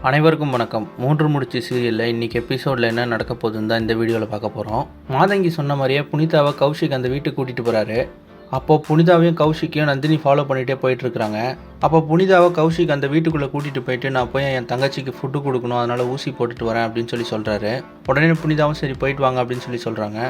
அனைவருக்கும் வணக்கம். 3 முடிச்சு சீரியலில் இன்றைக்கி எபிசோடில் என்ன நடக்க போகுதுன்னு தான் இந்த வீடியோவில் பார்க்க போகிறோம். மாதங்கி சொன்ன மாதிரியே புனிதாவை கௌஷிக் அந்த வீட்டுக்கு கூட்டிகிட்டு போகிறாரு. அப்போது புனிதாவையும் கௌஷிக்கையும் நந்தினி ஃபாலோ பண்ணிகிட்டே போயிட்டுருக்குறாங்க. அப்போ புனிதாவை கௌஷிக் அந்த வீட்டுக்குள்ளே கூட்டிகிட்டு போயிட்டு நான் போய் என் தங்கச்சிக்கு ஃபுட்டு கொடுக்கணும், அதனால் ஊசி போட்டுட்டு வரேன் அப்படின்னு சொல்லி சொல்கிறாரு. உடனே புனிதாவும் சரி போயிட்டு வாங்க அப்படின்னு சொல்லி சொல்கிறாங்க.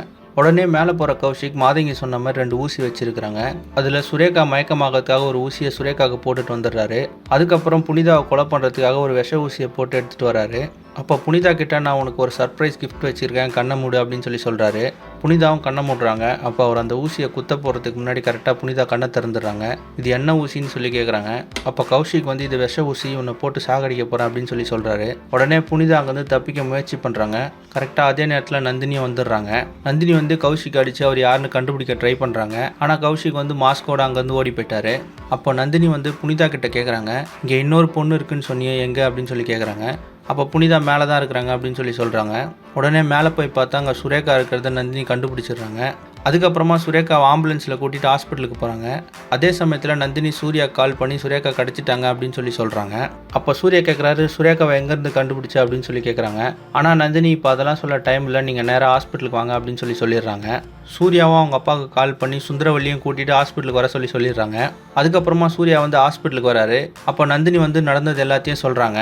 உடனே மேலே போகிற கௌஷிக் மாதங்கி சொன்ன மாதிரி 2 ஊசி வச்சுருக்கிறாங்க. அதில் சுரேகா மயக்கமாகறதுக்காக ஒரு ஊசியை சுரேகாவுக்கு போட்டுட்டு வந்துடுறாரு. அதுக்கப்புறம் புனிதாவை கொலை பண்ணுறதுக்காக ஒரு விஷ ஊசியை போட்டு எடுத்துகிட்டு வராரு. அப்போ புனிதா கிட்ட நான் உனக்கு ஒரு சர்ப்ரைஸ் கிஃப்ட் வச்சுருக்கேன், கண்ணை மூடு அப்படின்னு சொல்லி சொல்கிறாரு. புனிதாவும் கண்ணை மூடுறாங்க. அப்போ அவர் அந்த ஊசியை குத்த போகிறதுக்கு முன்னாடி கரெக்டாக புனிதா கண்ணை திறந்துடுறாங்க. இது என்ன ஊசின்னு சொல்லி கேட்குறாங்க. அப்போ கௌஷிக் வந்து இது விஷ ஊசி, உன்னை போட்டு சாகடிக்க போகிறேன் அப்படின்னு சொல்லி சொல்கிறாரு. உடனே புனிதா அங்கேருந்து தப்பிக்க முயற்சி பண்ணுறாங்க. கரெக்டாக அதே நேரத்தில் நந்தினியும் வந்துடுறாங்க. நந்தினி வந்து கௌஷிக் அடித்து அவர் யாருன்னு கண்டுபிடிக்க ட்ரை பண்ணுறாங்க. ஆனால் கௌஷிக் வந்து மாஸ்கோட அங்கேருந்து ஓடி போயிட்டாரு. அப்போ நந்தினி வந்து புனிதா கிட்ட கேட்குறாங்க, இங்கே இன்னொரு பொண்ணு இருக்குன்னு சொன்னியே எங்கே அப்படின்னு சொல்லி கேட்குறாங்க. அப்போ புனிதா மேலே தான் இருக்கிறாங்க அப்படின்னு சொல்லி சொல்கிறாங்க. உடனே மேலே போய் பார்த்தா அங்கே சுரேகா இருக்கிறத நந்தினி கண்டுபிடிச்சிடுறாங்க. அதுக்கப்புறமா சுரேகாவை ஆம்புலன்ஸில் கூட்டிகிட்டு ஹாஸ்பிட்டலுக்கு போகிறாங்க. அதே சமயத்தில் நந்தினி சூர்யா கால் பண்ணி சுரேகா கிடச்சிட்டாங்க அப்படின்னு சொல்லி சொல்கிறாங்க. அப்போ சூர்யா கேட்குறாரு, சுரேகாவை எங்கேருந்து கண்டுபிடிச்சா அப்படின்னு சொல்லி கேட்குறாங்க. ஆனால் நந்தினி இப்போ அதெல்லாம் சொல்ல டைம் இல்லை, நீங்கள் நேராக ஹாஸ்பிட்டலுக்கு வாங்க அப்படின்னு சொல்லி சொல்லிடுறாங்க. சூர்யாவும் அவங்க அப்பாவுக்கு கால் பண்ணி சுந்தரவல்லியும் கூட்டிகிட்டு ஹாஸ்பிட்டலுக்கு வர சொல்லி சொல்லிடுறாங்க. அதுக்கப்புறமா சூர்யா வந்து ஹாஸ்பிட்டலுக்கு வராரு. அப்போ நந்தினி வந்து நடந்தது எல்லாத்தையும் சொல்கிறாங்க.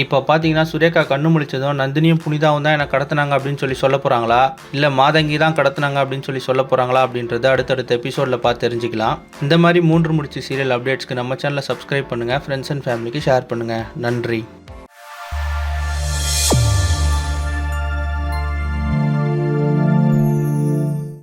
இப்போ பார்த்தீங்கன்னா சுரேகா கண்ணு முழிச்சதும் நந்தினியும் புனிதாவும் தான் என்னை கடத்தினாங்க அப்படின்னு சொல்லி சொல்ல போகிறாங்களா, இல்லை மாதங்கி தான் கடத்தினாங்க அப்படின்னு சொல்லி சொல்ல போகிறாங்களா அப்படின்றத அடுத்தடுத்த எபிசோடில் பார்த்து தெரிஞ்சுக்கலாம். இந்த மாதிரி 3 முடிச்சு சீரியல் அப்டேட்ஸ்க்கு நம்ம சேனலை சப்ஸ்கிரைப் பண்ணுங்கள், ஃப்ரெண்ட்ஸ் அண்ட் ஃபேமிலிக்கு ஷேர் பண்ணுங்கள். நன்றி.